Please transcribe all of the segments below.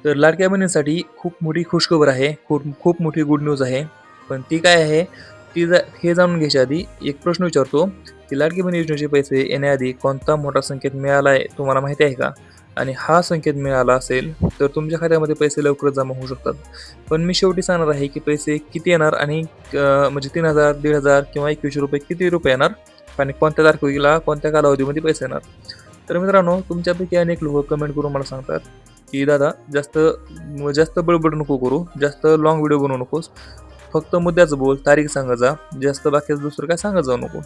तर लाडक्या बहिणींसाठी खूप मोठी खुशखबर आहे. खूप खूप मोठी गुड न्यूज आहे. पण ती काय आहे? हे जाणून घ्यायच्या आधी एक प्रश्न विचारतो, की लाडकी बहीण योजनेचे पैसे येण्याआधी कोणता मोठा संकेत मिळाला आहे, तुम्हाला माहिती आहे का? आणि हा संकेत मिळाला असेल, तर तुमच्या खात्यामध्ये पैसे लवकरच जमा होऊ शकतात. पण मी शेवटी सांगणार आहे, की पैसे किती येणार आणि म्हणजे 3,000, 1,500 किंवा ₹21 किती रुपये येणार आणि कोणत्या तारखेला, कोणत्या कालावधीमध्ये पैसे येणार. तर मित्रांनो, तुमच्यापैकी अनेक लोकं कमेंट करून मला सांगतात, की "दादा जास्त जास्त बडबड नको करू, जास्त लाँग व्हिडिओ बनवू नकोस. फक्त मुद्द्याचं बोल, तारीख सांगत जा. जास्त बाकीचं दुसरं काय सांगत जाऊ नको."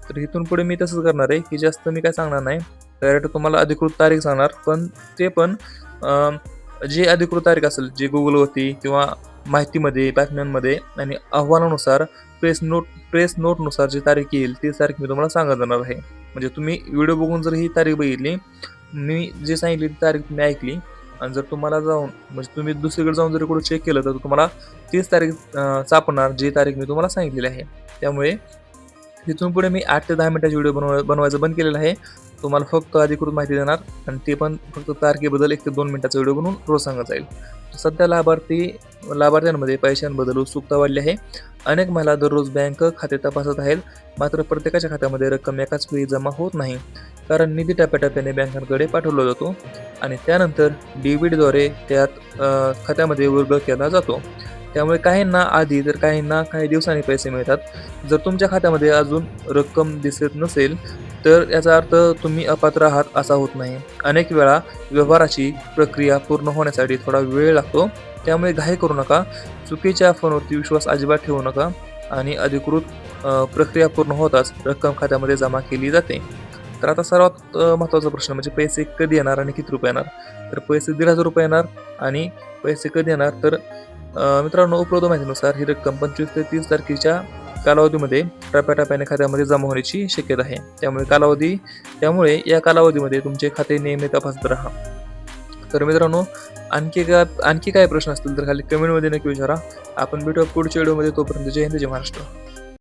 तर इथून पुढे मी तसंच करणार आहे, की जास्त मी काय सांगणार नाही. डायरेक्ट तुम्हाला अधिकृत तारीख सांगणार. पण ते पण अ, जी अधिकृत तारीख असेल, जी Googleवरती किंवा माहितीमध्ये, बातम्यांमध्ये आणि अहवालानुसार प्रेस नोटनुसार जी तारीख येईल, ती तारीख मी तुम्हाला सांगत जाणार आहे. म्हणजे तुम्ही व्हिडिओ बघून जर ही तारीख बघितली, मी जे सांगितली ती तारीख तुम्ही ऐकली आणि जर तुम्हाला जाऊन म्हणजे तुम्ही दुसरीकडे जाऊन जर कुठे चेक केलं, तर तुम्हाला तीच तारीख सापडणार, जी तारीख मी तुम्हाला सांगितलेली आहे. त्यामुळे तिथून पुढे मी 8 ते 10 मिनिटाचे व्हिडिओ बनवायचं बंद केलेलं आहे. तुम्हाला फक्त अधिकृत माहिती देणार आणि ते पण फक्त तारखेबद्दल 1 ते 2 मिनिटाचा व्हिडिओ बनवून रोज सांगत जाईल. सध्या लाभार्थ्यांमध्ये पैशांबद्दल उत्सुकता वाढली आहे. अनेक महिला दररोज बँक खाते तपासत आहेत. मात्र प्रत्येकाच्या खात्यामध्ये रक्कम एकाच वेळी जमा होत नाही. कारण निधी टप्प्याटप्प्याने बँकांकडे पाठवला जातो आणि त्यानंतर डी-बीटीद्वारे खात्यामध्ये वर्ग केला जातो. त्यामुळे काहींना आधी तर काहींना काही दिवसांनी पैसे मिळतात. जर तुमच्या खात्यामध्ये अजून रक्कम दिसत नसेल, तर याचा अर्थ तुम्ही अपात्र आहात असा होत नाही. अनेक वेळा व्यवहाराची प्रक्रिया पूर्ण होण्यासाठी थोडा वेळ लागतो. त्यामुळे घाई करू नका. चुकीच्या फोनवरती विश्वास अजिबात ठेवू नका आणि अधिकृत प्रक्रिया पूर्ण होताच रक्कम खात्यामध्ये जमा केली जाते. तर आता सर्वात महत्त्वाचा प्रश्न म्हणजे पैसे कधी येणार आणि किती रुपये येणार? तर पैसे ₹1,500 येणार आणि पैसे कधी येणार? तर मित्रांनो, उपलब्ध माहितीनुसार ही रक्कम 25 ते 30 तारखेच्या कालावधीमध्ये टप्प्याटप्प्याने खात्यामध्ये जमा होण्याची शक्यता आहे. त्यामुळे या कालावधीमध्ये तुमचे खाते नेहमी तपासत राहा. तर मित्रांनो, आणखी काय प्रश्न असतील तर खाली कमेंटमध्ये नक्की विचारा. आपण भेटूया पुढच्या व्हिडिओमध्ये. तोपर्यंत जय हिंद, जय महाराष्ट्र.